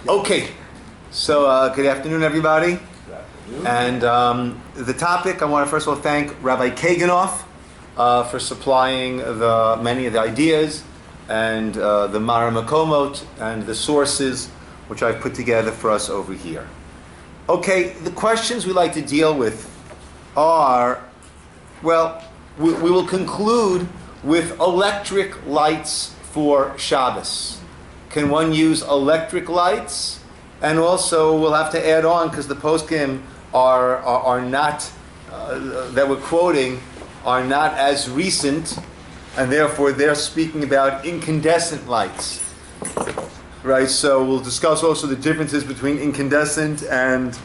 Okay, so good afternoon, everybody. And the topic, I want to first of all thank Rabbi Kaganoff for supplying many of the ideas and the Mara Makomot and the sources which I've put together for us over here. Okay, the questions we like to deal with are, well, we will conclude with electric lights for Shabbos. Can one use electric lights? And also we'll have to add on, because the poskim are not, that we're quoting, are not as recent, and therefore they're speaking about incandescent lights. Right, so we'll discuss also the differences between incandescent and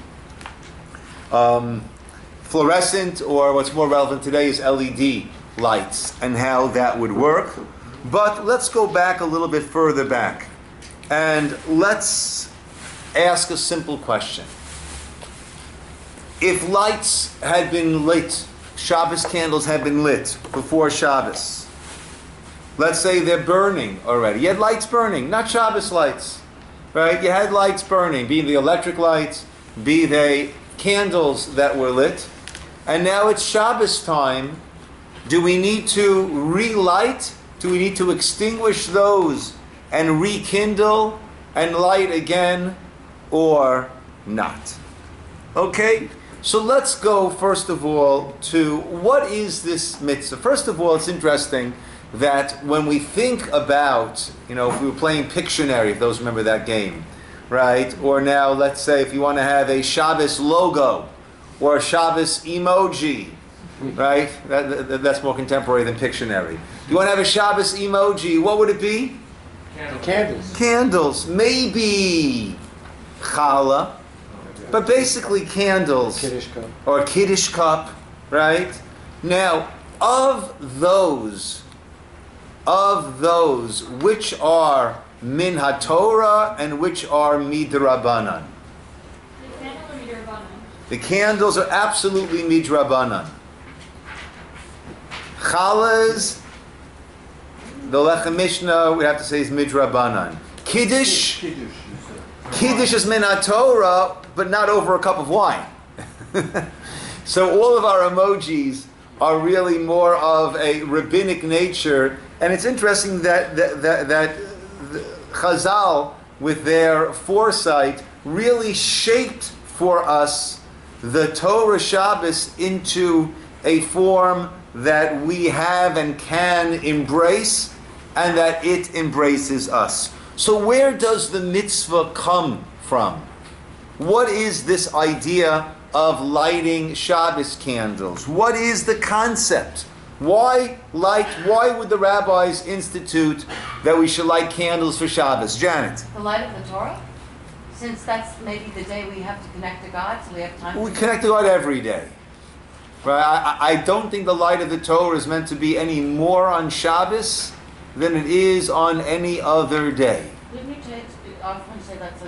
fluorescent, or what's more relevant today is LED lights, and how that would work. But let's go back a little bit further back, and let's ask a simple question. If lights had been lit, Shabbos candles had been lit before Shabbos, let's say they're burning already. You had lights burning, not Shabbos lights, right? You had lights burning, be they electric lights, be they candles that were lit, and now it's Shabbos time. Do we need to relight? Do we need to extinguish those and rekindle and light again, or not? Okay, so let's go first of all to what is this mitzvah. First of all, it's interesting that when we think about, if we were playing Pictionary, if those remember that game, right? Or now, let's say, if you want to have a Shabbos logo or a Shabbos emoji, right? That's more contemporary than Pictionary. You want to have a Shabbos emoji, what would it be? Candles. Candles. Maybe challah, but basically candles. Kiddush cup. Or a Kiddush cup, right? Now, of those, which are min haTorah and which are midrabanan? The candles are absolutely midrabanan. Challahs, the Lechem Mishnah, we have to say is midrabanan. Kiddush is min haTorah, but not over a cup of wine. So all of our emojis are really more of a rabbinic nature, and it's interesting that Chazal, with their foresight, really shaped for us the Torah Shabbos into a form that we have and can embrace, and that it embraces us. So where does the mitzvah come from? What is this idea of lighting Shabbos candles? What is the concept? Why would the rabbis institute that we should light candles for Shabbos? Janet? The light of the Torah? Since that's maybe the day we have to connect to God, so we have time We connect to God every day. Right? I don't think the light of the Torah is meant to be any more on Shabbos than it is on any other day. Didn't you often say that's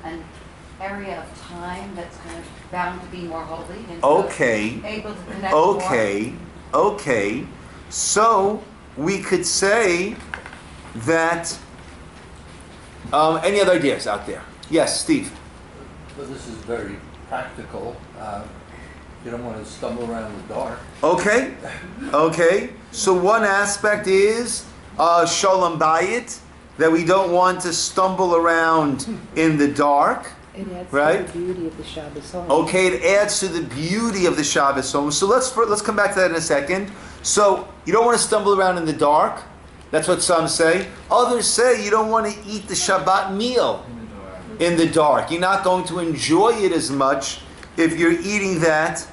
an area of time that's kind of bound to be more holy? And Okay. Able to connect more? Okay. So we could say that. Any other ideas out there? Yes, Steve. Well, this is very practical. You don't want to stumble around in the dark. Okay. So one aspect is shalom bayit, that we don't want to stumble around in the dark. It adds right? to the beauty of the Shabbos home. Okay, it adds to the beauty of the Shabbos home. So let's come back to that in a second. So you don't want to stumble around in the dark. That's what some say. Others say you don't want to eat the Shabbat meal in the dark. You're not going to enjoy it as much if you're eating that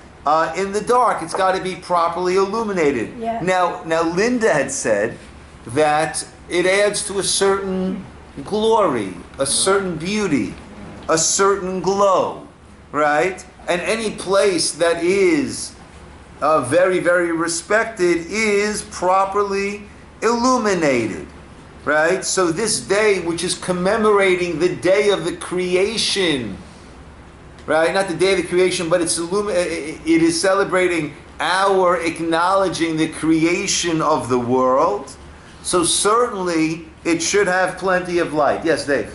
in the dark. It's got to be properly illuminated. Yeah. Now, Linda had said that it adds to a certain glory, a certain beauty, a certain glow, right? And any place that is very, very respected is properly illuminated, right? So this day, which is commemorating the day of the creation, right? Not the day of the creation, but it is celebrating our acknowledging the creation of the world, So certainly it should have plenty of light. Yes, Dave?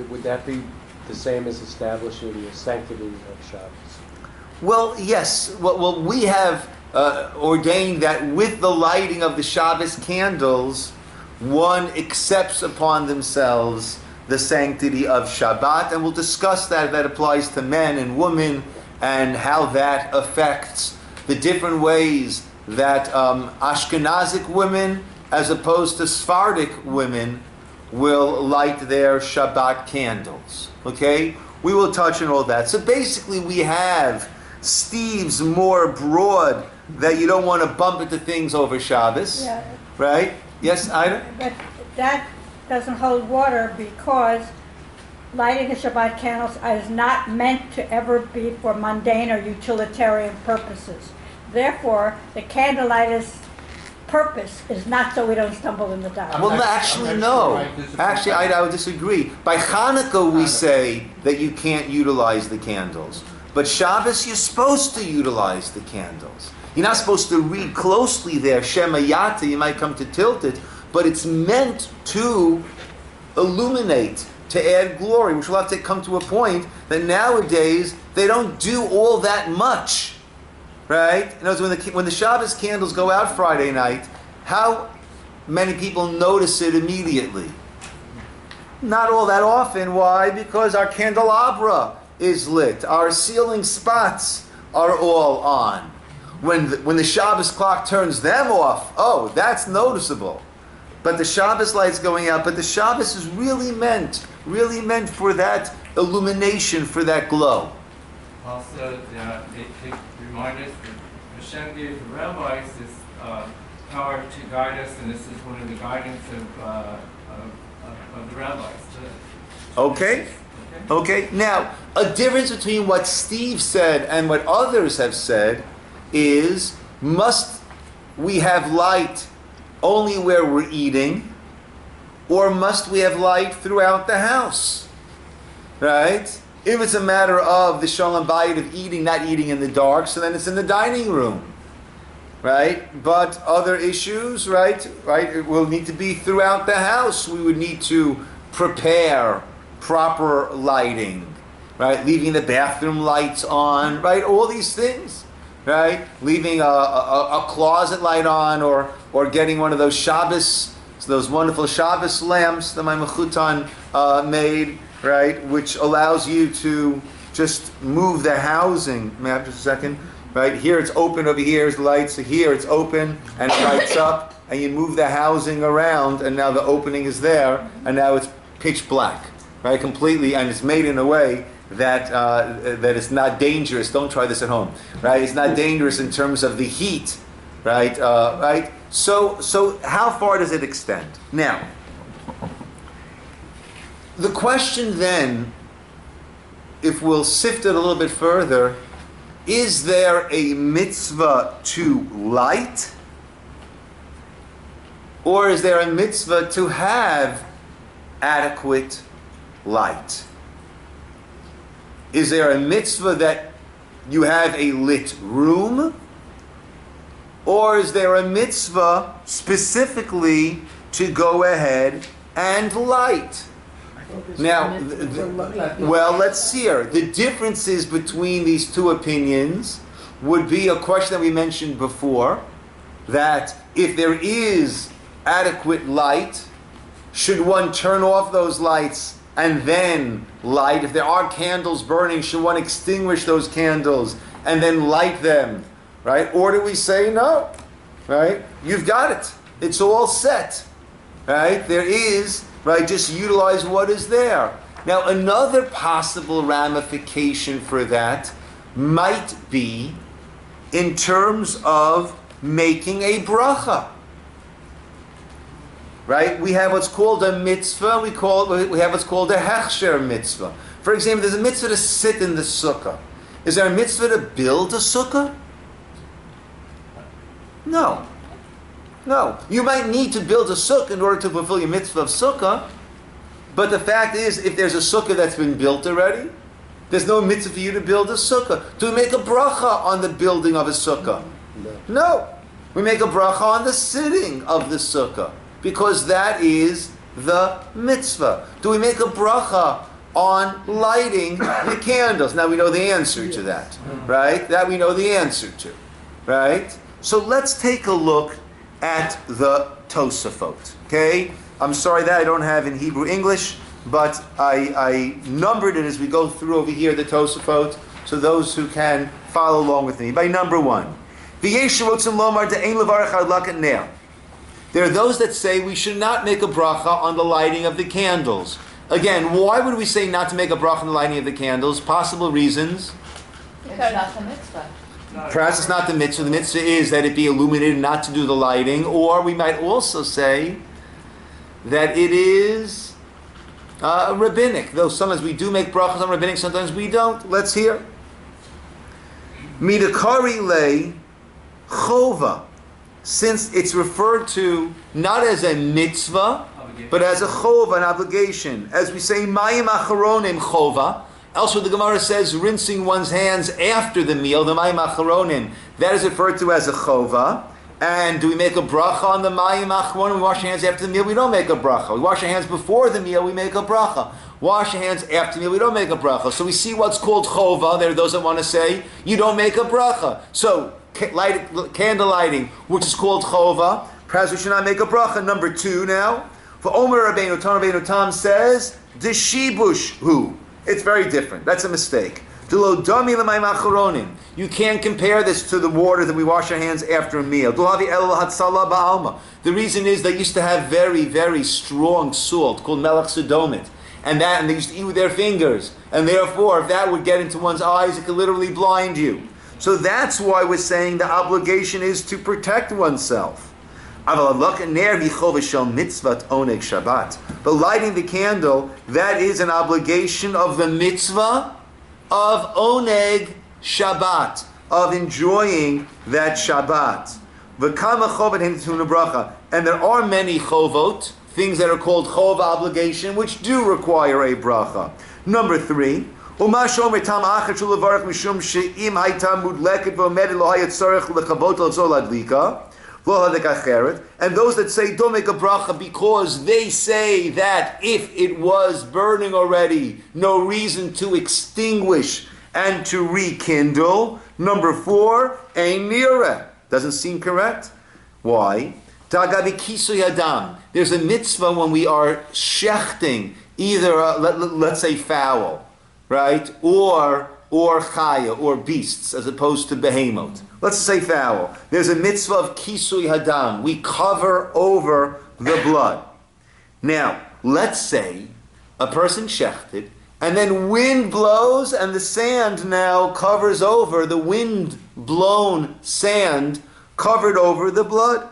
Would that be the same as establishing the sanctity of Shabbos? Well, yes. Well, we have ordained that with the lighting of the Shabbos candles, one accepts upon themselves the sanctity of Shabbat, and we'll discuss that. That applies to men and women, and how that affects the different ways that Ashkenazic women, as opposed to Sephardic women, will light their Shabbat candles. Okay? We will touch on all that. So basically we have Steve's more broad, that you don't want to bump into things over Shabbos. Yeah. Right? Yes, Ida? But that doesn't hold water, because lighting the Shabbat candles is not meant to ever be for mundane or utilitarian purposes. Therefore, the candlelighter's purpose is not so we don't stumble in the dark. Well, actually, no. Actually, I would disagree. By Hanukkah, we say that you can't utilize the candles. But Shabbos, you're supposed to utilize the candles. You're not supposed to read closely there, Shema Yata, you might come to tilt it, but it's meant to illuminate, to add glory, which will have to come to a point that nowadays they don't do all that much. Right? In other words, when the Shabbos candles go out Friday night, how many people notice it immediately? Not all that often. Why? Because our candelabra is lit. Our ceiling spots are all on. When the Shabbos clock turns them off, oh, that's noticeable. But the Shabbos light's going out. But the Shabbos is really meant for that illumination, for that glow. Also, they remind us that Hashem gave the rabbis this power to guide us, and this is one of the guidance of the rabbis. Okay. Now, a difference between what Steve said and what others have said is, must we have light only where we're eating, or must we have light throughout the house? Right? If it's a matter of the shalom bayit of eating, not eating in the dark, so then it's in the dining room, right? But other issues, right, it will need to be throughout the house. We would need to prepare proper lighting, right? Leaving the bathroom lights on, right? All these things, right? Leaving a closet light on, or getting one of those Shabbos, those wonderful Shabbos lamps that my mechutan made, right, which allows you to just move the housing. May I have just a second? Right, here it's open, over here is light, so here it's open and it lights up, and you move the housing around, and now the opening is there, and now it's pitch black, right, completely, and it's made in a way that that it's not dangerous. Don't try this at home, right? It's not dangerous in terms of the heat, right? Right. So how far does it extend? Now, the question then, if we'll sift it a little bit further, is there a mitzvah to light? Or is there a mitzvah to have adequate light? Is there a mitzvah that you have a lit room? Or is there a mitzvah specifically to go ahead and light? Now, well, let's see here. The differences between these two opinions would be a question that we mentioned before, that if there is adequate light, should one turn off those lights and then light? If there are candles burning, should one extinguish those candles and then light them, right? Or do we say no, right? You've got it. It's all set, right? There is, right? Just utilize what is there. Now, another possible ramification for that might be in terms of making a bracha. Right? We have what's called a mitzvah. We have what's called a hechsher mitzvah. For example, there's a mitzvah to sit in the sukkah. Is there a mitzvah to build a sukkah? No. No. You might need to build a sukkah in order to fulfill your mitzvah of sukkah. But the fact is, if there's a sukkah that's been built already, there's no mitzvah for you to build a sukkah. Do we make a bracha on the building of a sukkah? No. We make a bracha on the sitting of the sukkah, because that is the mitzvah. Do we make a bracha on lighting the candles? Now we know the answer to that, right? That we know the answer to, right? So let's take a look at the Tosafot, okay? I'm sorry that I don't have in Hebrew English, but I numbered it as we go through over here, the Tosafot, so those who can follow along with me. By number 1, there are those that say we should not make a bracha on the lighting of the candles. Again, why would we say not to make a bracha on the lighting of the candles? Possible reasons. It's not the mitzvah. Perhaps it's not the mitzvah. The mitzvah is that it be illuminated, not to do the lighting. Or we might also say that it is rabbinic. Though sometimes we do make brachas on rabbinic, sometimes we don't. Let's hear. Midakari le chova. Since it's referred to not as a mitzvah, but as a chova, an obligation. As we say, mayim acharonim chova. Elsewhere the Gemara says rinsing one's hands after the meal, the mayim acharonim. That is referred to as a chova. And do we make a bracha on the mayim acharonim? We wash our hands after the meal, we don't make a bracha. We wash our hands before the meal, we make a bracha. Wash your hands after the meal, we don't make a bracha. So we see what's called chova. There are those that want to say you don't make a bracha. So candle lighting, which is called chova, perhaps we should not make a bracha. Number 2 now. For Omer Rabbeinu Tam says, Deshibush hu. It's very different. That's a mistake. You can't compare this to the water that we wash our hands after a meal. The reason is they used to have very, very strong salt called melech sodomit. And they used to eat with their fingers. And therefore, if that would get into one's eyes, it could literally blind you. So that's why we're saying the obligation is to protect oneself. But lighting the candle, that is an obligation of the mitzvah of oneg Shabbat, of enjoying that Shabbat. And there are many chovot, things that are called chov obligation, which do require a bracha. Number 3, and those that say don't make a bracha because they say that if it was burning already, no reason to extinguish and to rekindle. Number 4, ein nireh. Doesn't seem correct. Why? There's a mitzvah when we are shechting either, let's say fowl, right? Or chaya, or beasts, as opposed to behemoth. Let's say fowl. There's a mitzvah of kisui hadam. We cover over the blood. Now, let's say a person shechted, and then wind blows, and the sand now covers over, the wind-blown sand covered over the blood.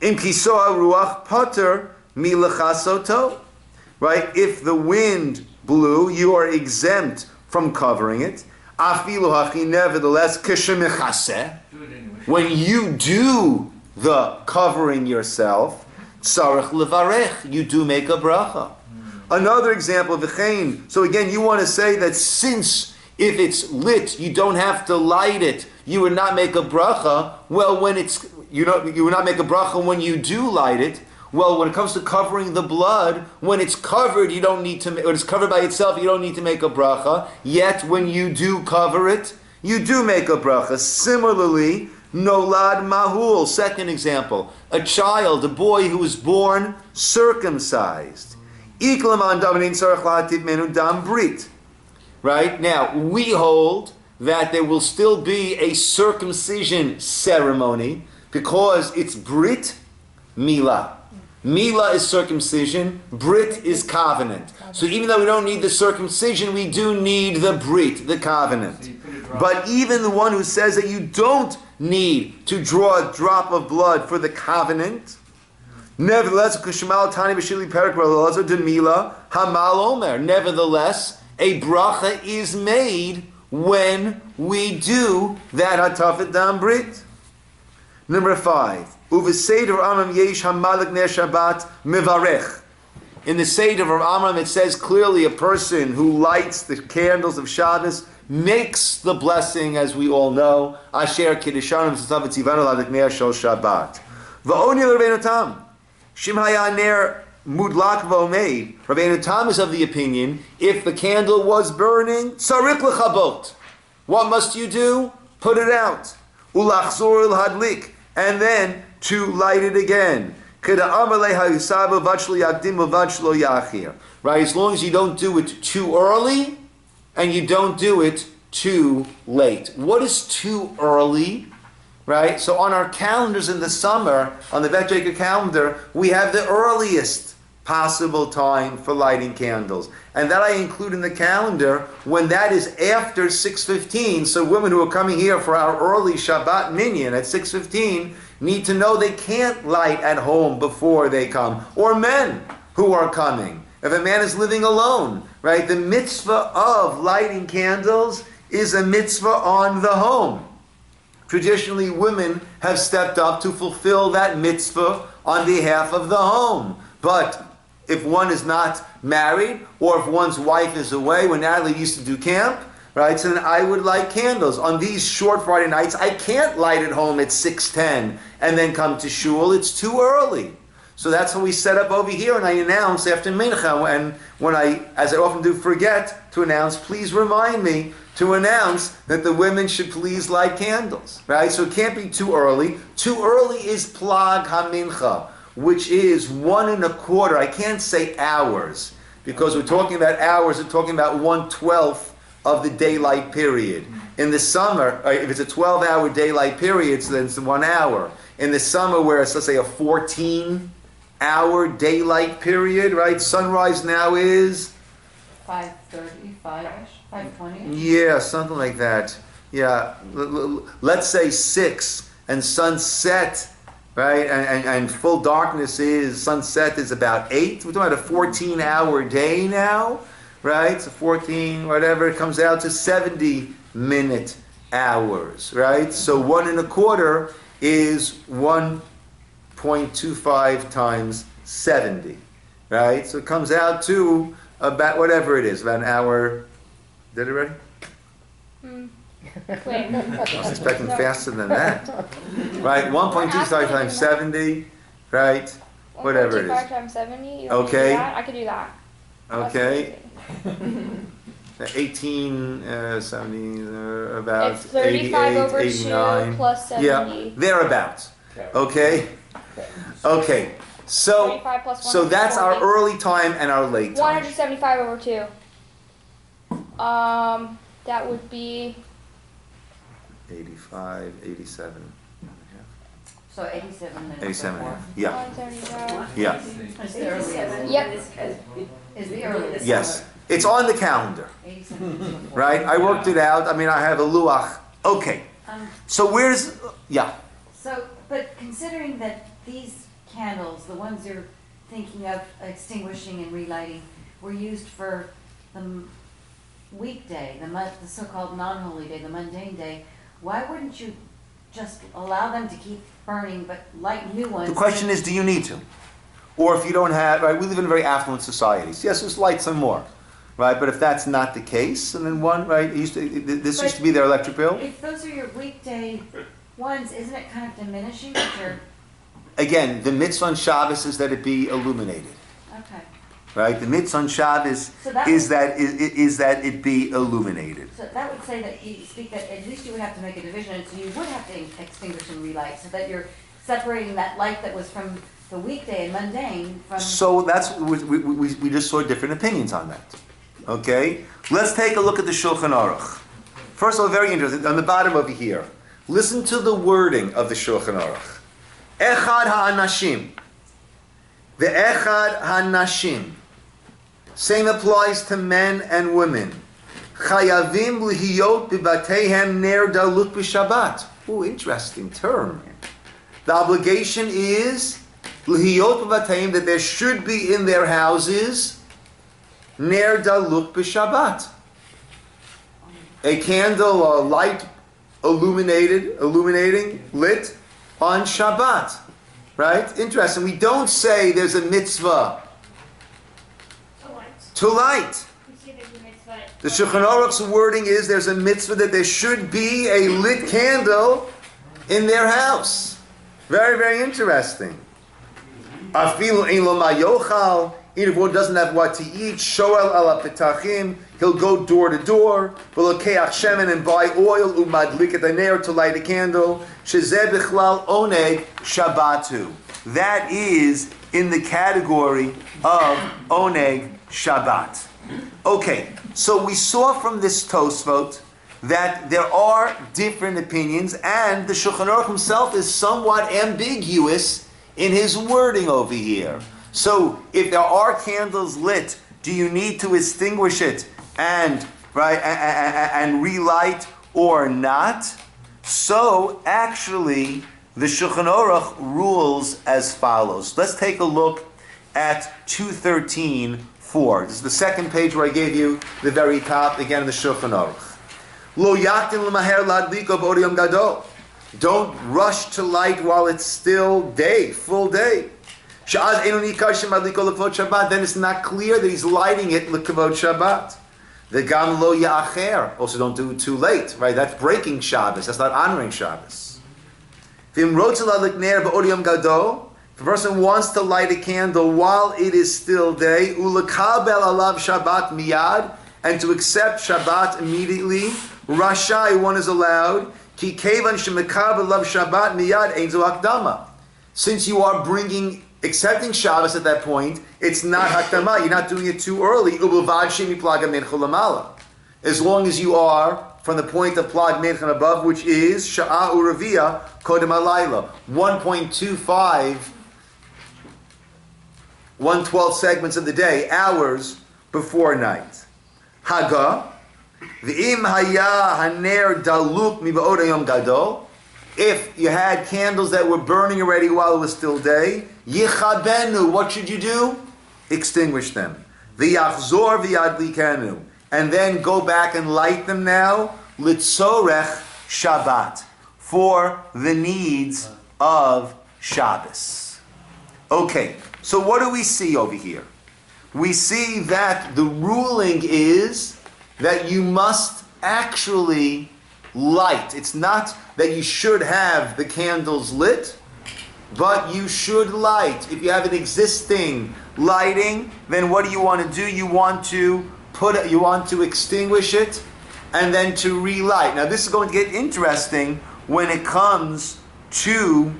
Im kisoa ruach pater milachasoto. Right? If the wind blew, you are exempt from covering it. Afilu hachi, nevertheless, kishemechaseh. When you do the covering yourself, tzarech levarech, you do make a bracha. Another example, v'chein. So again, you want to say that since if it's lit, you don't have to light it, you would not make a bracha. Well, when it's you would not make a bracha when you do light it. Well, when it comes to covering the blood, when it's covered, you don't need to. When it's covered by itself, you don't need to make a bracha. Yet, when you do cover it, you do make a bracha. Similarly, nolad mahul. Second example: a child, a boy who was born circumcised. Right now, we hold that there will still be a circumcision ceremony because it's brit milah. Milah is circumcision, Brit is covenant. So even though we don't need the circumcision, we do need the Brit, the covenant. But even the one who says that you don't need to draw a drop of blood for the covenant, nevertheless, nevertheless, a bracha is made when we do that hatafet dam Brit. Number 5. In the Seder of Amram, it says clearly a person who lights the candles of Shabbos makes the blessing, as we all know. Asher kiddushanim tzav tzivanu ladiknei shel Shabbat. Va'oni l'Rabbeinu Tam. Shim haya ner mudlak v'omeid. Rabbeinu Tam is of the opinion, if the candle was burning, tzarich l'chabot. What must you do? Put it out. Ulachzor l'hadlik. And then to light it again. Right, as long as you don't do it too early and you don't do it too late. What is too early? Right? So on our calendars in the summer, on the Beth Jacob calendar, we have the earliest possible time for lighting candles. And that I include in the calendar when that is after 6:15. So women who are coming here for our early Shabbat minyan at 6:15 need to know they can't light at home before they come. Or men who are coming. If a man is living alone, right, the mitzvah of lighting candles is a mitzvah on the home. Traditionally, women have stepped up to fulfill that mitzvah on behalf of the home. But if one is not married, or if one's wife is away, when Natalie used to do camp, right, so then I would light candles. On these short Friday nights, I can't light at home at 6:10 and then come to shul. It's too early. So that's how we set up over here, and I announce after Mincha, and when I, as I often do, forget to announce, please remind me to announce that the women should please light candles, right? So it can't be too early. Too early is Plag HaMincha, which is 1 1/4. I can't say hours, because we're talking about hours, we're talking about 1/12 of the daylight period. In the summer, if it's a 12-hour daylight period, so then it's 1 hour. In the summer, where it's, let's say, a 14-hour daylight period, right? Sunrise now is 5:30, 5-ish, 5:20. Yeah, something like that. Yeah, let's say 6, and sunset, right? And full darkness sunset is about 8. We're talking about a 14-hour day now, right? So 14, whatever, it comes out to 70-minute hours, right? So 1 1/4 is 1.25 times 70, right? So it comes out to about whatever it is, about an hour. Did it already? Wait. I was expecting faster than that. Right, 1.25 times 70, right? Whatever it is. 1.25 times 70? Okay. I could do that. Okay. 18, 70, about It's 35 over 89. 2 plus 70. Yeah, thereabouts. Okay? Okay. So, 25 plus 1 so that's our 40. early time and our late time. 175 over 2. That would be 85, 87. So 87 minutes. 87, before. yeah. 175. Yeah. Is the earliest? Yep. Is the earliest? Yes. It's on the calendar, 87 minutes before. right? I worked it out. I mean, I have a luach. Okay. So where's, yeah. So, but considering that these candles, the ones you're thinking of extinguishing and relighting, were used for the weekday, the so-called non-holy day, the mundane day, why wouldn't you just allow them to keep burning but light new ones? The question is, do you need to? Or if you don't have, right, we live in very affluent societies. Yes, just light some more, right? But if that's not the case, and then one, right, this used to be their electric bill. If those are your weekday ones, isn't it kind of diminishing that you're... Again, the mitzvah on Shabbos is that it be illuminated, Okay. right? The mitzvah on Shabbos So that is that it be illuminated. So that would say that you speak that at least you would have to make a division, and so you would have to extinguish and relight, so that you're separating that light that was from the weekday and mundane from... So that's, we just saw different opinions on that. Okay? Let's take a look at the Shulchan Aruch. First of all, very interesting, on the bottom over here. Listen to the wording of the Shulchan Aruch. Echad ha'anashim. The echad ha'anashim. Same applies to men and women. Chayavim lihiyot b'batehem ner daluk b'Shabbat. Ooh, interesting term. The obligation is lihiyot b'batehem, that there should be in their houses ner daluk b'Shabbat. A candle, a light illuminating, lit on Shabbat. Right? Interesting. We don't say there's a mitzvah to light. We see there's a mitzvah The Shulchan Aruch's wording is there's a mitzvah that there should be a lit candle in their house. Very, very interesting. Afilu ein lo ma yochal. Even if one doesn't have what to eat, shoel ala petachim, he'll go door to door, v'lokeach shemen, and buy oil, umadlik et haner, to light a candle, shezeh bichlal oneg shabbatu. That is in the category of oneg Shabbat. Okay, so we saw from this Tosfot that there are different opinions, and the Shulchan Aruch himself is somewhat ambiguous in his wording over here. So, if there are candles lit, do you need to extinguish it and relight or not? So, actually, the Shulchan Aruch rules as follows. Let's take a look at 213.4. This is the second page where I gave you the very top, again in the Shulchan Aruch. Lo yaktin l'maher ladliko b'od yom gadol. Don't rush to light while it's still day, full day. Then it's not clear that he's lighting it l'kavod Shabbat. The gam lo ya'acher. Also, don't do it too late, right? That's breaking Shabbos. That's not honoring Shabbos. If a person wants to light a candle while it is still day, ulakabel alav Shabbat miyad, and to accept Shabbat immediately, rashai, one is allowed. Ki kevan shemekabel alav Shabbat miyad ein zo hakdama. Since you are accepting Shabbos at that point, it's not hakdama. You're not doing it too early. As long as you are from the point of plag mincha above, which is sha'a uravia kodem alayla, 1.25, 1/12 segments of the day, hours before night. Haga, v'im haya haner daluk mi ba'od yom gadol. If you had candles that were burning already while it was still day, yichabenu, what should you do? Extinguish them. V'yachzor v'yadlikanu. And then go back and light them now, litzorech Shabbat, for the needs of Shabbos. Okay, so what do we see over here? We see that the ruling is that you must actually light. It's not that you should have the candles lit, but you should light. If you have an existing lighting, then what do you want to do? You want to extinguish it and then to relight. Now this is going to get interesting when it comes to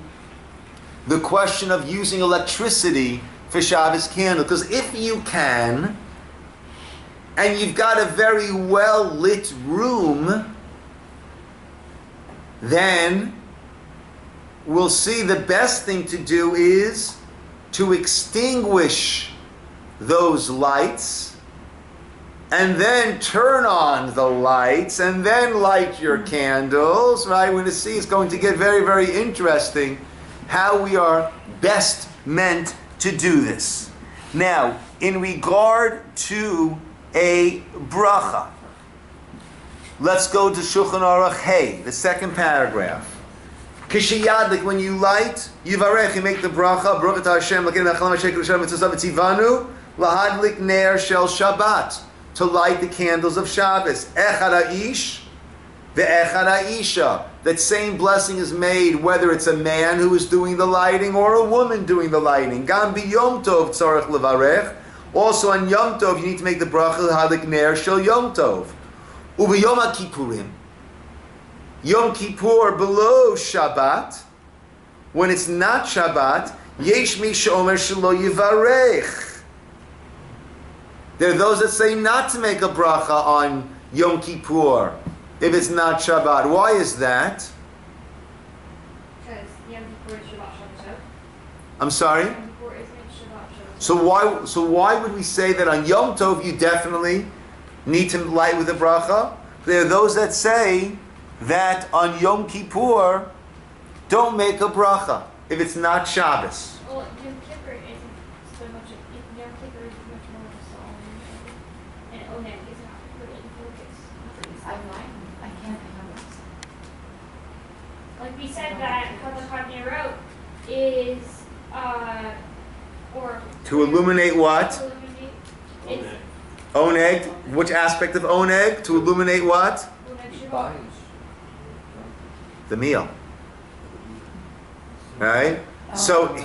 the question of using electricity for Shabbos candle. Because if you can, and you've got a very well lit room, then we'll see the best thing to do is to extinguish those lights and then turn on the lights and then light your candles, right? We're going to see it's going to get very, very interesting how we are best meant to do this. Now, in regard to a bracha, let's go to Shulchan Aruch Hey, the second paragraph. Kishiyadlik, when you light, yivarech, you make the bracha, Baruch Hashem, l'kein achalam ha'shekel l'shem mitzvah v'tzivanu, lahadlik ner shel Shabbat, to light the candles of Shabbos. Echad ha'ish ve'echad ha'isha. That same blessing is made whether it's a man who is doing the lighting or a woman doing the lighting. Gam b'yom tov tzarech levarech. Also on Yom Tov, you need to make the bracha lahadlik ner shel Yom Tov. Ubiyom HaKippurim, Yom Kippur below Shabbat, when it's not Shabbat, Yesh mi she'omer shelo yivarech. There are those that say not to make a bracha on Yom Kippur if it's not Shabbat. Why is that? Because Yom Kippur is Shabbat Shabbat. I'm sorry? Yom Kippur isn't Shabbat Shabbat. So why would we say that on Yom Tov you definitely need to light with a bracha? There are those that say that on Yom Kippur, don't make a bracha if it's not Shabbos. Well, Yom Kippur isn't so much. Yom Kippur is much more of a song, and Oneg is not really in focus. I can't remember. Like we said that what the Cardinal wrote is, or To illuminate what? to illuminate, it's Oneg, which aspect of oneg? To illuminate what? Bias. The meal. Right? So,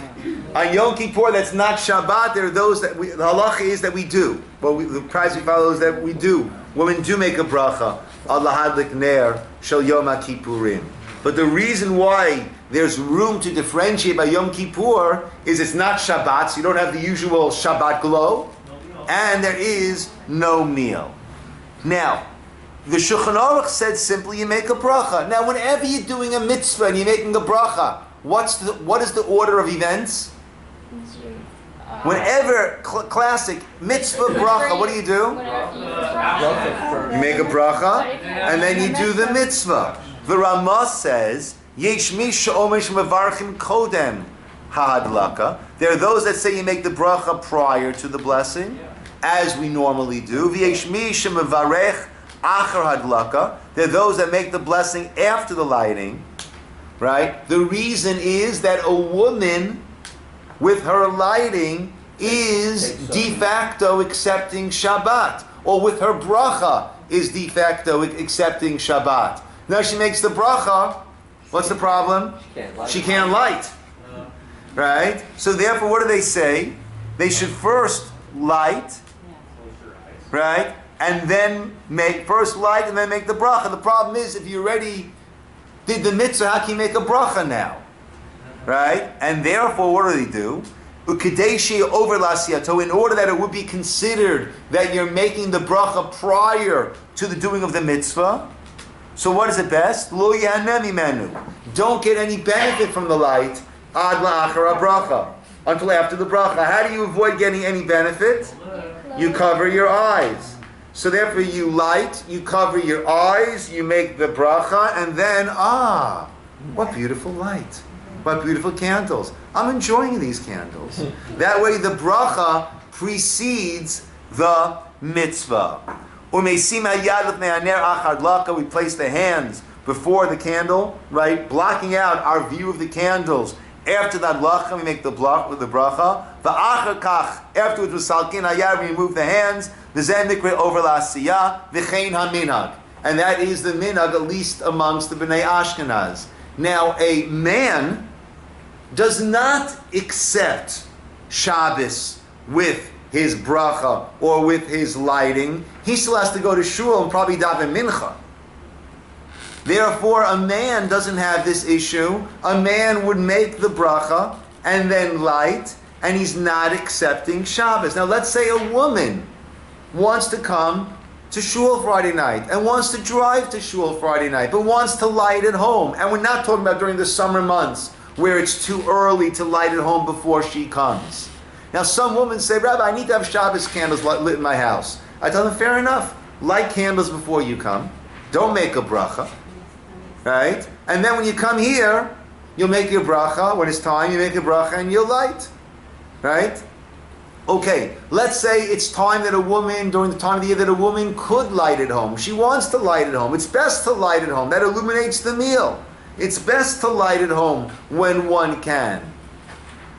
on Yom Kippur, that's not Shabbat. There are those that the halacha is that we do. But the price we follow is that we do. Women do make a bracha. Allah hadlik ner shel Yom Kippurim. But the reason why there's room to differentiate by Yom Kippur is it's not Shabbat, so you don't have the usual Shabbat glow, and there is no meal. Now, the Shulchan Aruch said simply you make a bracha. Now, whenever you're doing a mitzvah and you're making a bracha, what is the order of events? Whenever classic mitzvah bracha, what do? You make a bracha and then you do the mitzvah. The Ramah says, Yesh mi she'omesh mevarchim kodem ha'adlaka. There are those that say you make the bracha prior to the blessing, as we normally do. V'yesh mi she'mevarech achar hadlaka. There are those that make the blessing after the lighting. Right? The reason is that a woman with her lighting is de facto accepting Shabbat, or with her bracha is de facto accepting Shabbat. Now she makes the bracha, what's the problem? She can't light. Right? So therefore, what do they say? They should first light, right? And then first light and then make the bracha. The problem is, if you already did the mitzvah, how can you make a bracha now? Right? And therefore, what do? Ukadeshi over lasiyato, in order that it would be considered that you're making the bracha prior to the doing of the mitzvah. So what is it best? Lo yahanemi menu. Don't get any benefit from the light ad la'achar bracha, until after the bracha. How do you avoid getting any benefit? You cover your eyes. So therefore you light, you cover your eyes, you make the bracha, and then, what beautiful light. What beautiful candles. I'm enjoying these candles. That way the bracha precedes the mitzvah. We place the hands before the candle, right? Blocking out our view of the candles. After that lacha, we make the block with the bracha. Afterwards, we salkin hayar, we remove the hands. Over la'asiyah, v'chein haminhag. And that is the minhag, at least amongst the Bnei Ashkenaz. Now, a man does not accept Shabbos with his bracha or with his lighting. He still has to go to shul and probably daven mincha. Therefore, a man doesn't have this issue. A man would make the bracha and then light, and he's not accepting Shabbos. Now, let's say a woman wants to come to shul Friday night and wants to drive to shul Friday night, but wants to light at home. And we're not talking about during the summer months where it's too early to light at home before she comes. Now, some women say, Rabbi, I need to have Shabbos candles lit in my house. I tell them, fair enough. Light candles before you come. Don't make a bracha. Right? And then when you come here, you'll make your bracha. When it's time, you make a bracha and you'll light. Right? Okay, let's say it's time that a woman, during the time of the year that a woman could light at home. She wants to light at home. It's best to light at home. That illuminates the meal. It's best to light at home when one can.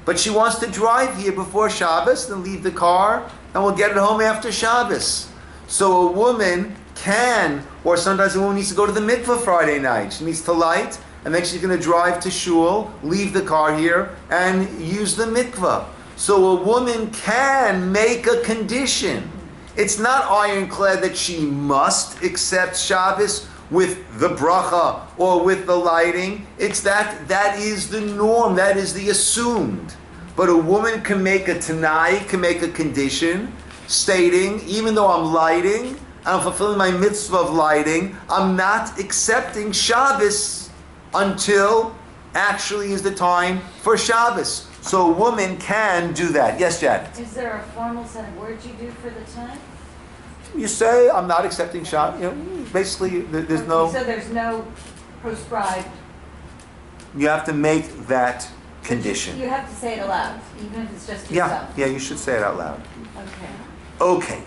But she wants to drive here before Shabbos, then leave the car, and we'll get it home after Shabbos. So a woman can, or sometimes a woman needs to go to the mikveh Friday night. She needs to light, and then she's going to drive to shul, leave the car here, and use the mikveh. So a woman can make a condition. It's not ironclad that she must accept Shabbos with the bracha or with the lighting. It's that is the norm, that is the assumed. But a woman can make a tanai, can make a condition, stating, even though I'm lighting, I'm fulfilling my mitzvah of lighting, I'm not accepting Shabbos until actually is the time for Shabbos. So a woman can do that. Yes, Janet? Is there a formal set of words you do for the time? You say, I'm not accepting Shabbos. Basically, there's no... So there's no prescribed... You have to make that condition. You have to say it aloud, even if it's just yourself. Yeah, you should say it out loud. Okay. Okay.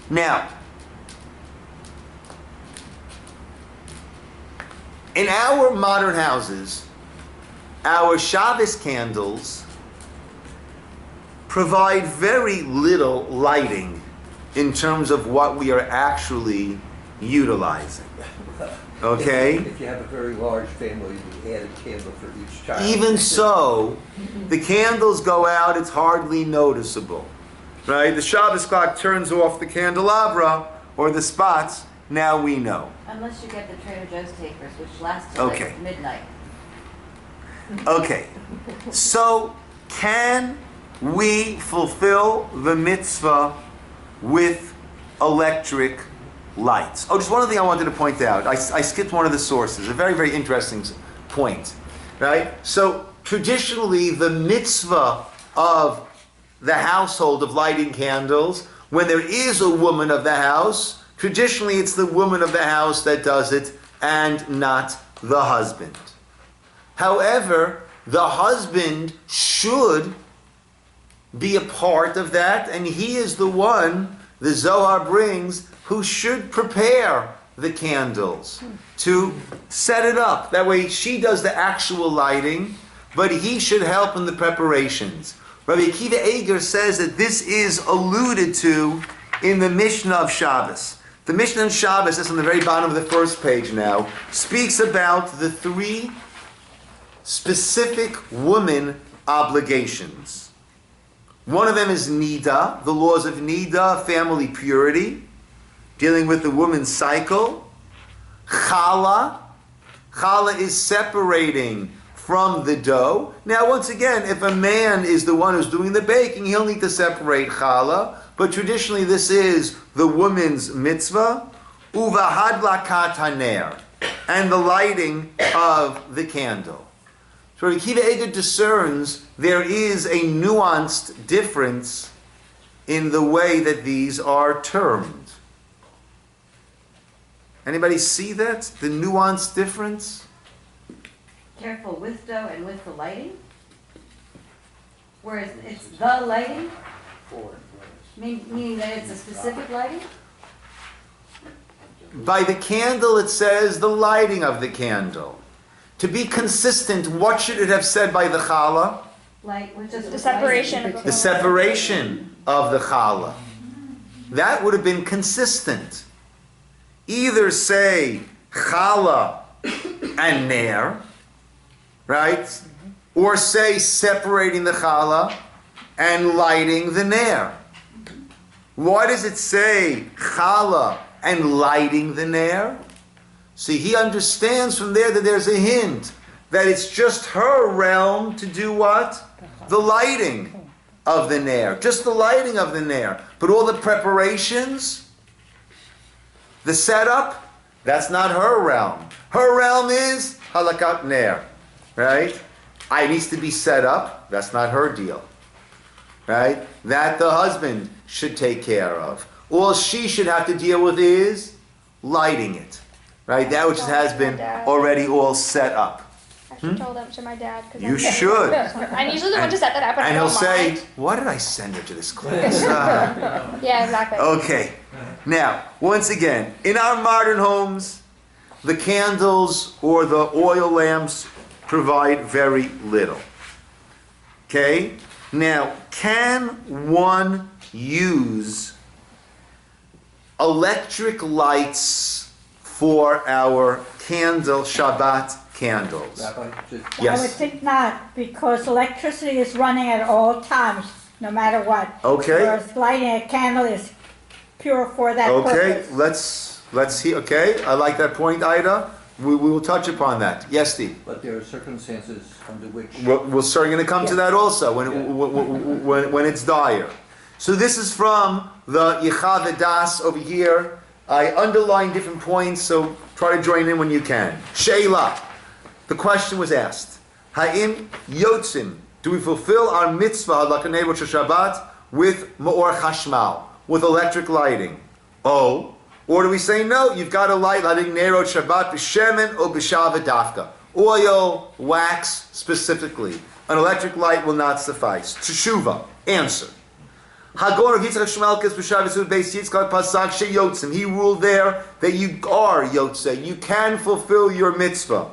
Now, in our modern houses, our Shabbos candles provide very little lighting in terms of what we are actually utilizing. Okay? If you have a very large family, you add a candle for each child. Even so, the candles go out, it's hardly noticeable. Right? The Shabbos clock turns off the candelabra or the spots, now we know. Unless you get the Trader Joe's takers, which last till Okay. like midnight. Okay. So, can we fulfill the mitzvah with electric lights? Oh, just one other thing I wanted to point out. I skipped one of the sources, a very, very interesting point. Right? So, traditionally, the mitzvah of the household of lighting candles, when there is a woman of the house, traditionally it's the woman of the house that does it and not the husband. However, the husband should be a part of that, and he is the one, the Zohar brings, who should prepare the candles to set it up. That way she does the actual lighting, but he should help in the preparations. Rabbi Akiva Eger says that this is alluded to in the Mishnah of Shabbos. The Mishnah of Shabbos, that's on the very bottom of the first page now, speaks about the 3 specific woman obligations. One of them is Nida, the laws of Nida, family purity, dealing with the woman's cycle. Chala. Chala is separating from the dough. Now, once again, if a man is the one who's doing the baking, he'll need to separate challah. But traditionally, this is the woman's mitzvah. Uvahadlakat haner, and the lighting of the candle. So Rabbi Akiva Eger discerns there is a nuanced difference in the way that these are termed. Anybody see that? The nuanced difference? Careful with dough and with the lighting? Whereas it's the lighting, meaning that it's a specific lighting? By the candle it says the lighting of the candle. To be consistent, what should it have said by the challah? Like, which is The separation. The separation of the challah. That would have been consistent. Either say challah and ner, right? Or say separating the challah and lighting the ner. Why does it say challah and lighting the ner? See, he understands from there that there's a hint that it's just her realm to do what? The lighting of the ner. Just the lighting of the ner. But all the preparations, the setup, that's not her realm. Her realm is halakat ner. Right? It needs to be set up. That's not her deal. Right? That the husband should take care of. All she should have to deal with is lighting it. Right? That which has been already all set up. I should tell them to my dad. You should. I'm usually the one to set that up. And he'll I don't say, mind. why did I send her to this class? Yeah, exactly. Okay. Now, once again, in our modern homes, the candles or the oil lamps provide very little. Okay? Now, can one use electric lights for our candle, Shabbat candles? Rabbi, I just would Yes. think not, because electricity is running at all times, no matter what. Okay. Whereas lighting a candle is pure for that Okay, purpose. let's see. Okay, I like that point, Ida. We will touch upon that. Yes, Steve. but there are circumstances under which We're certainly going to come to that also when it's dire. So this is from the Yechav Das over here. I underline different points, so try to join in when you can. Sheila, the question was asked: Ha'im yotzim? Do we fulfill our mitzvah lakanei Rosh Shabbat with ma'or chashmal, with electric lighting? Oh. Or do we say, no, you've got to light lighting Nerot Shabbat b'shemen or b'shava dafka. Oil, wax, specifically. An electric light will not suffice. Teshuva. Answer. Hagon of Yitzchak Shmelkes b'shav beis Yitzchak pasak sheyotzim. He ruled there that you are yotze. You can fulfill your mitzvah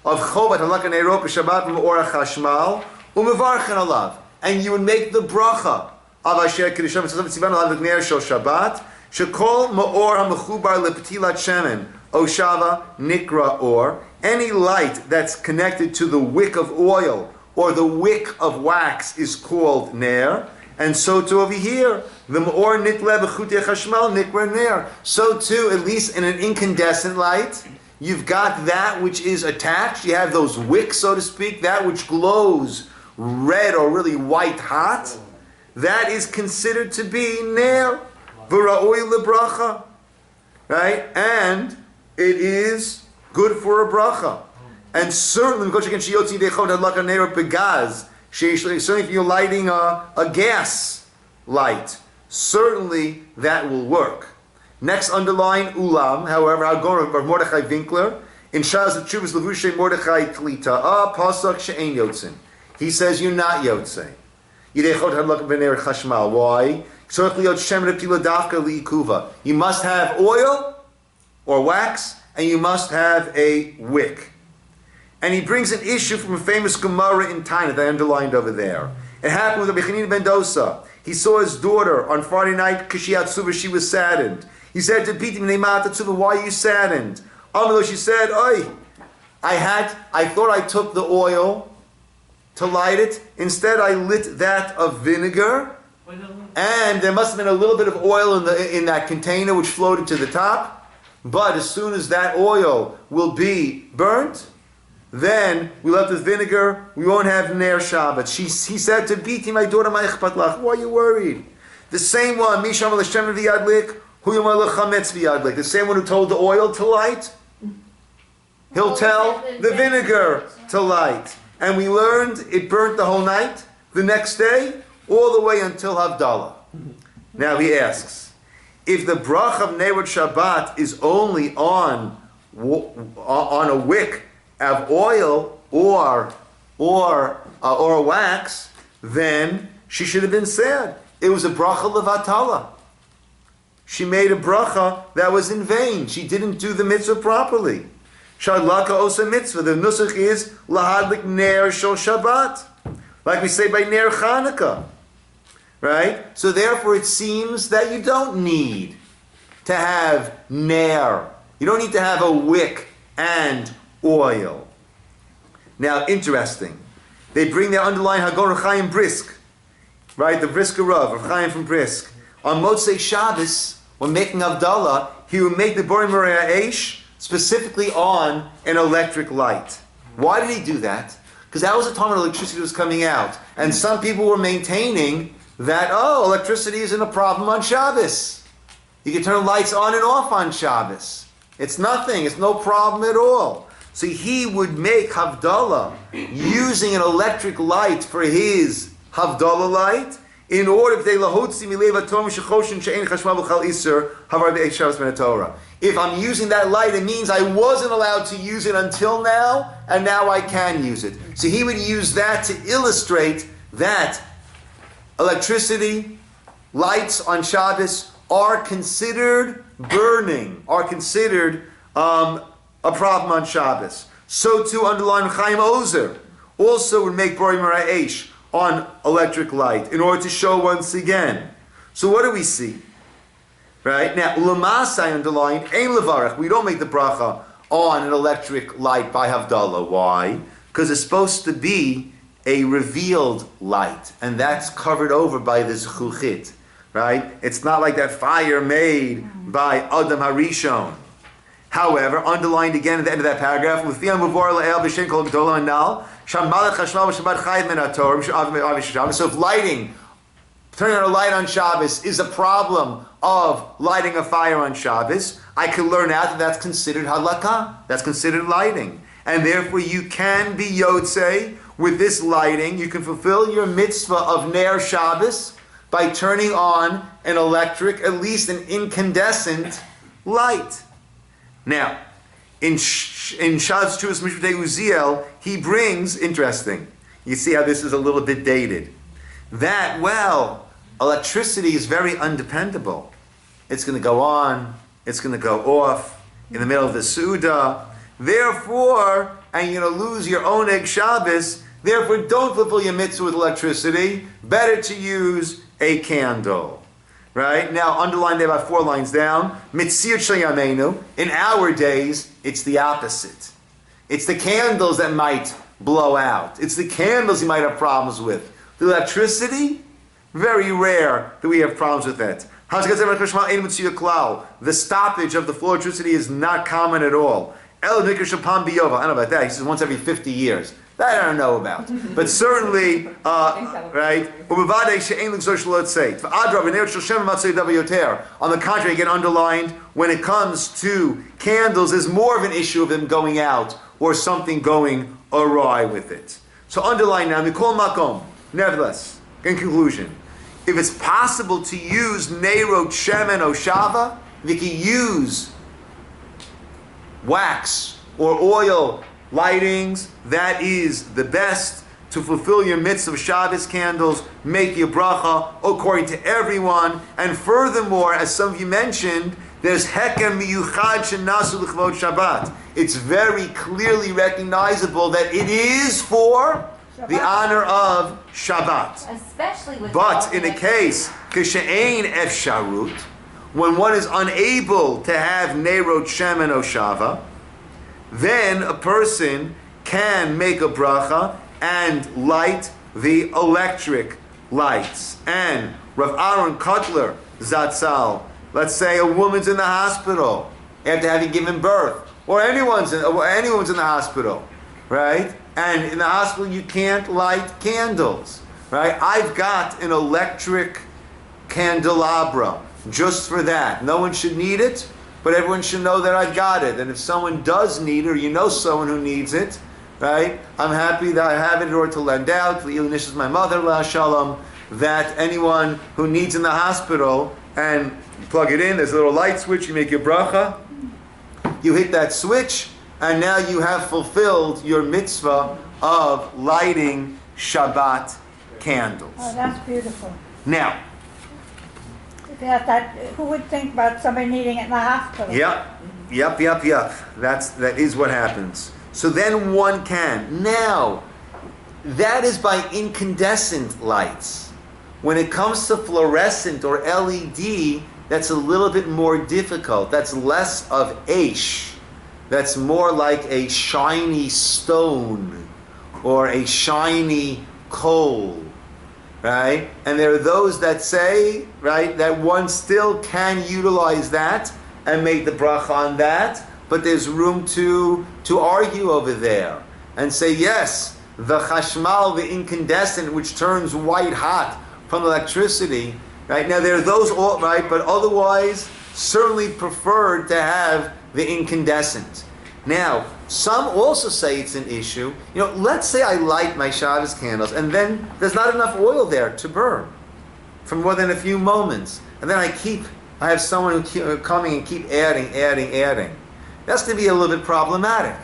of chovat halakan Nerot b'shabbat b'ma'or chashmal u'mevarchen alav. And you would make the bracha of Asher Kedisham Tzivanu Alav Ner Shel Shabbat. Shekol ma'or ha'mechubar lepetilat shemen oshava nikra or. Any light that's connected to the wick of oil or the wick of wax is called ner. And so too over here, the ma'or nitle b'chutei chashmal nikra ner. So too, at least in an incandescent light, you've got that which is attached. You have those wicks, so to speak, that which glows red or really white hot. That is considered to be ner. V'ra'oi lebracha. Right? And it is good for a bracha. And certainly, certainly if you're lighting a gas light, certainly that will work. Next underline, ulam, however, I'll go to Mordechai Winkler. In Shaz of Chuvas Levushe Mordechai Klita, Pasuk She'en Yotzin. He says you're not Yotzei. Why? You must have oil or wax, and you must have a wick. And he brings an issue from a famous Gemara in Ciner that I underlined over there. It happened with Rabbi Chanina ben Dosa. He saw his daughter on Friday night, Kashiyat Tzuba, she was saddened. He said to Pitim Neimat Tzuba, why are you saddened? She said, Oi, I thought I took the oil to light it. Instead, I lit that of vinegar. And there must have been a little bit of oil in that container which floated to the top. But as soon as that oil will be burnt, then we left with vinegar, we won't have Ner Shabbat. He said to Biti, my daughter, why are you worried? The same one, Misham al-Hashem v'yadlik, Huyam al-Chametz v'yadlik. The same one who told the oil to light, he'll tell the vinegar to light. And we learned it burnt the whole night, the next day, all the way until Havdalah. Now he asks, if the brach of Neirut Shabbat is only on a wick of oil or wax, then she should have been sad. It was a bracha levatala. She made a bracha that was in vain. She didn't do the mitzvah properly. Shadlaka osa mitzvah. The nusach is lahadlik ner shel Shabbat, like we say by ner Chanukah, right? So therefore, it seems that you don't need to have ner. You don't need to have a wick and oil. Now, interesting. They bring their underlying Hagon Chaim Brisk, right? The Brisker Rav Chaim from Brisk. On Motzei Shabbos, when making Havdalah, he would make the Borim Marei Eish specifically on an electric light. Why did he do that? Because that was the time when electricity was coming out. And some people were maintaining that, electricity isn't a problem on Shabbos. You can turn lights on and off on Shabbos. It's nothing. It's no problem at all. So he would make Havdalah using an electric light for his Havdalah light in order if I'm using that light, it means I wasn't allowed to use it until now, and now I can use it. So he would use that to illustrate that electricity, lights on Shabbos are considered burning, are considered a problem on Shabbos. So too, underline Chaim Ozer also would make Borim Marei Eish on electric light in order to show once again. So what do we see? Right? Now, Lamasai underline, Ein Levarach. We don't make the bracha on an electric light by Havdalah. Why? Because it's supposed to be a revealed light, and that's covered over by the Zechuchit. Right? It's not like that fire made by Adam Harishon. However, underlined again at the end of that paragraph, so if lighting, turning on a light on Shabbos is a problem of lighting a fire on Shabbos, I can learn out that that's considered halakha, that's considered lighting. And therefore you can be yotzei with this lighting, you can fulfill your mitzvah of Ner Shabbos by turning on an electric, at least an incandescent light. Now, in Shad's Chuvas Mishpatei Uziel, he brings, interesting, you see how this is a little bit dated, that, electricity is very undependable. It's going to go on, it's going to go off in the middle of the Suda. Therefore, and you're going to lose your Oneg Shabbos, therefore don't fulfill your mitzvah with electricity. Better to use a candle. Right? Now, underline there about 4 lines down. Mitzir sheyamenu. In our days, it's the opposite. It's the candles that might blow out. It's the candles you might have problems with. The electricity, very rare that we have problems with that. The stoppage of the flow of electricity is not common at all. I don't know about that. He says once every 50 years. That I don't know about. But certainly, right? On the contrary, again, underlined, when it comes to candles, there's more of an issue of them going out or something going awry with it. So underline now, Mikol Makom. Nevertheless, in conclusion, if it's possible to use Neirot Shemen Oshava, if you can use wax or oil lightings, that is the best to fulfill your mitzvah of Shabbos candles, make your bracha according to everyone. And furthermore, as some of you mentioned, there's Hekem Miyuchad Shenasu L'Chvod Shabbat. It's very clearly recognizable that it is for the honor of Shabbat. Especially with But in a case, Kishe'ein Efsharut, when one is unable to have Neirot Shemen Oshava, then a person can make a bracha and light the electric lights. And Rav Aaron Kotler Zatzal, let's say a woman's in the hospital after having given birth, or anyone's in the hospital, right? And in the hospital you can't light candles, right? I've got an electric candelabra just for that. No one should need it, but everyone should know that I've got it. And if someone does need it, or you know someone who needs it, right? I'm happy that I have it in order to lend out. This is my mother, La Shalom, that anyone who needs in the hospital, and you plug it in, there's a little light switch, you make your bracha, you hit that switch, and now you have fulfilled your mitzvah of lighting Shabbat candles. Oh, that's beautiful. Now, Who would think about somebody needing it in the hospital? Yep. That is what happens. So then one can. Now, that is by incandescent lights. When it comes to fluorescent or LED, that's a little bit more difficult. That's less of Aish. That's more like a shiny stone or a shiny coal, right? And there are those that say, right, that one still can utilize that and make the bracha on that, but there's room to argue over there and say, yes, the chashmal, the incandescent, which turns white hot from electricity, right? Now there are those, all right, but otherwise certainly preferred to have the incandescent. Now, some also say it's an issue. You know, let's say I light my Shabbos candles and then there's not enough oil there to burn for more than a few moments. And then I have someone who coming and keep adding. That's going to be a little bit problematic.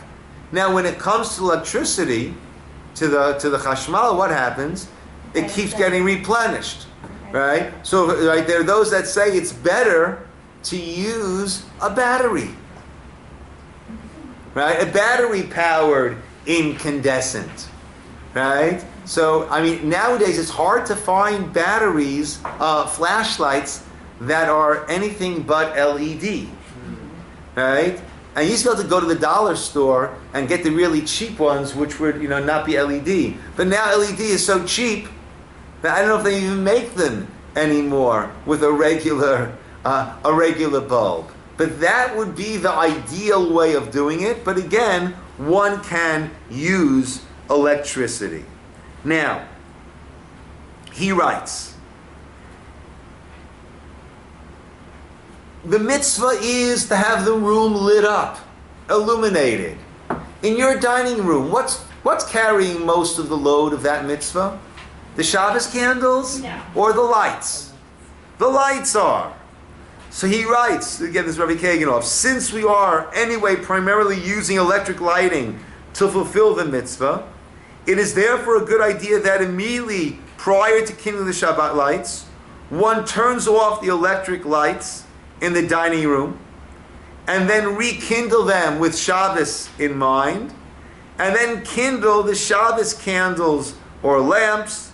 Now, when it comes to electricity, to the chashmal, what happens? It keeps getting replenished, right? So, right, there are those that say it's better to use a battery, right? A battery-powered incandescent, right? So, I mean, nowadays it's hard to find batteries, flashlights that are anything but LED, right? And you used to be able to go to the dollar store and get the really cheap ones, which would, not be LED. But now LED is so cheap that I don't know if they even make them anymore with a regular bulb. But that would be the ideal way of doing it. But again, one can use electricity. Now, he writes, the mitzvah is to have the room lit up, illuminated. In your dining room, what's carrying most of the load of that mitzvah? The Shabbos candles? No. Or the lights? The lights are. So he writes, again, this is Rabbi Kaganov, since we are anyway primarily using electric lighting to fulfill the mitzvah, it is therefore a good idea that immediately prior to kindling the Shabbat lights, one turns off the electric lights in the dining room and then rekindle them with Shabbos in mind, and then kindle the Shabbos candles or lamps,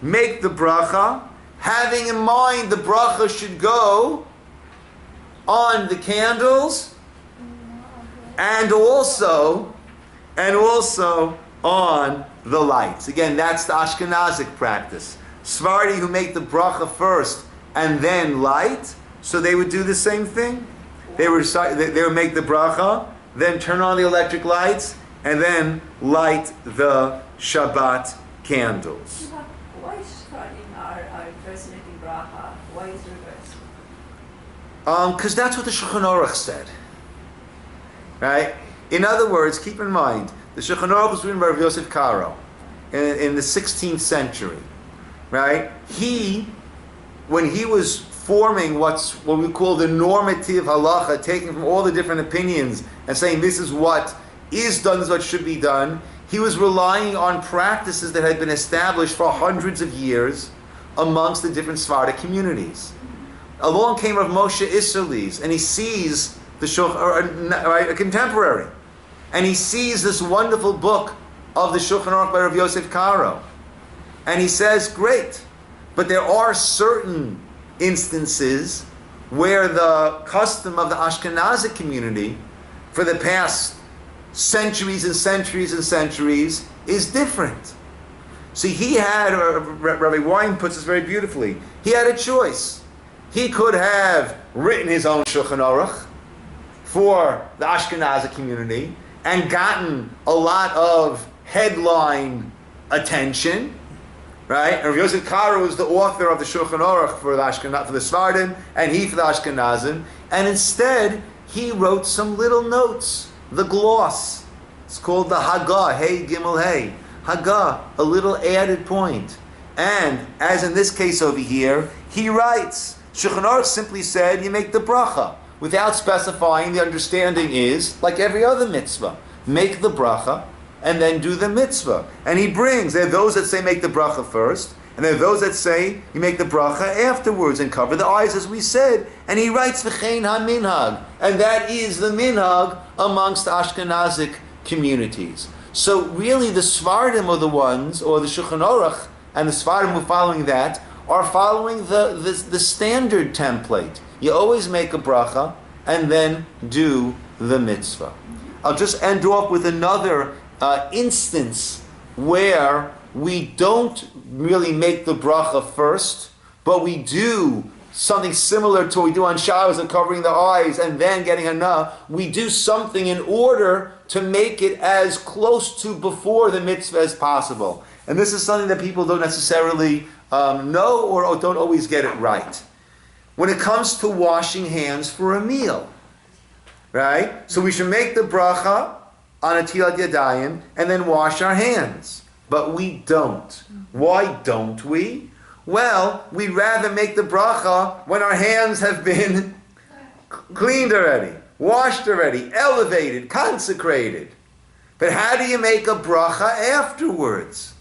make the bracha, having in mind the bracha should go on the candles and also on the lights. Again, that's the Ashkenazic practice. Sephardi who make the bracha first and then light, so they would do the same thing. They would make the bracha, then turn on the electric lights, and then light the Shabbat candles. Why is starting our first making bracha? Why is reverse? Because that's what the Shulchan Aruch said. Right? In other words, keep in mind, the Shulchan Aruch was written by Rabbi Yosef Karo in the 16th century. Right? When he was forming what we call the normative halacha, taking from all the different opinions and saying this is what is done, this is what should be done, he was relying on practices that had been established for hundreds of years amongst the different Sephardic communities. Along came Rav Moshe Isserles, and he sees a contemporary, and he sees this wonderful book of the Shulchan Aruch by Rav Yosef Karo, and he says, great, but there are certain instances where the custom of the Ashkenazic community for the past centuries and centuries and centuries is different. See, he had, Rabbi Wein puts this very beautifully, he had a choice. He could have written his own Shulchan Aruch for the Ashkenazi community and gotten a lot of headline attention, right? And Rav Yosef Karo was the author of the Shulchan Aruch for the Sephardim, and he for the Ashkenazim. And instead, he wrote some little notes, the gloss. It's called the Haggah, Hey Gimel Hey. Haggah, a little added point. And as in this case over here, he writes, Shulchan Aruch simply said, you make the bracha, without specifying. The understanding is, like every other mitzvah, make the bracha, and then do the mitzvah. And he brings, there are those that say make the bracha first, and there are those that say you make the bracha afterwards and cover the eyes, as we said. And he writes v'chein ha-minhag, and that is the minhag amongst the Ashkenazic communities. So really the Sephardim are the ones, or the Shulchan Aruch, and the Sephardim who are following that, are following the standard template. You always make a bracha, and then do the mitzvah. I'll just end off with another instance where we don't really make the bracha first, but we do something similar to what we do on Shabbos and covering the eyes and then getting hana. We do something in order to make it as close to before the mitzvah as possible. And this is something that people don't necessarily know or don't always get it right. When it comes to washing hands for a meal, right? So we should make the bracha on Atilat Yadayim and then wash our hands. But we don't. Why don't we? Well, we'd rather make the bracha when our hands have been cleaned already, washed already, elevated, consecrated. But how do you make a bracha afterwards?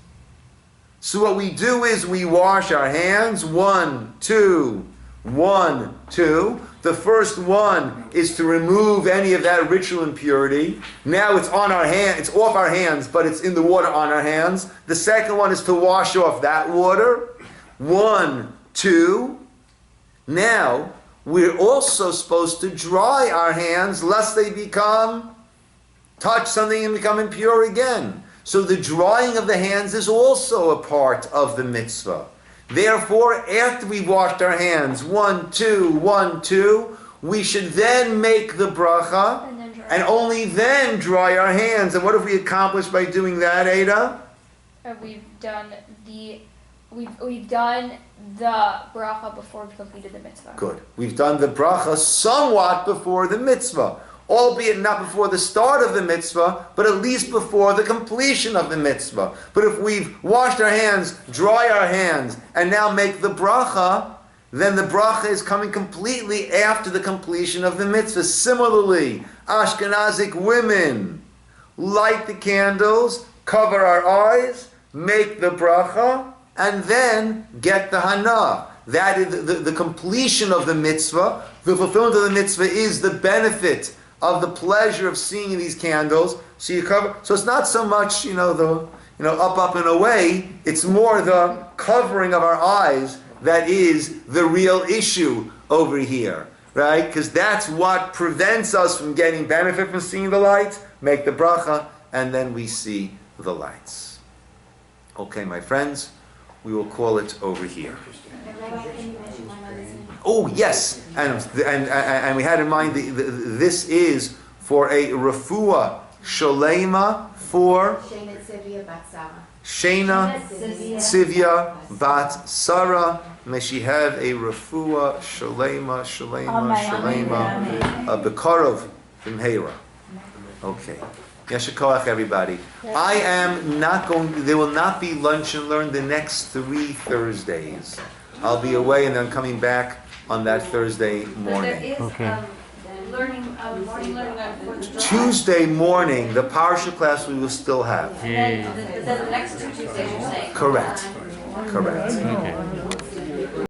So what we do is we wash our hands, 1, 2, 1, 2. The first one is to remove any of that ritual impurity. Now it's on our hand, it's off our hands, but it's in the water on our hands. The second one is to wash off that water. 1, 2. Now we're also supposed to dry our hands lest they touch something and become impure again. So the drying of the hands is also a part of the mitzvah. Therefore, after we've washed our hands, 1, 2, 1, 2, we should then make the bracha, and only then dry our hands. And what have we accomplished by doing that, Ada? We've done the bracha before we completed the mitzvah. Good. We've done the bracha somewhat before the mitzvah. Albeit not before the start of the mitzvah, but at least before the completion of the mitzvah. But if we've washed our hands, dry our hands, and now make the bracha, then the bracha is coming completely after the completion of the mitzvah. Similarly, Ashkenazic women light the candles, cover our eyes, make the bracha, and then get the hana. That is the completion of the mitzvah. The fulfillment of the mitzvah is the benefit of the pleasure of seeing these candles. So you cover. So it's not so much, up and away. It's more the covering of our eyes that is the real issue over here, right? Because that's what prevents us from getting benefit from seeing the lights. Make the bracha, and then we see the lights. Okay, my friends, we will call it over here. Oh yes, and we had in mind this is for a refuah sholema for Shena Tzivya Bat Sarah. May she have a refuah sholema a bekarov v'mheira. Okay. Yeshikoach, everybody. I am not going. There will not be lunch and learn the next 3 Thursdays. I'll be away, and then I'm coming back on that Thursday morning. But there is morning learning for the drive. Tuesday morning, the parsha class we will still have. And then the next 2 Tuesdays you're saying? Correct. Correct. Okay.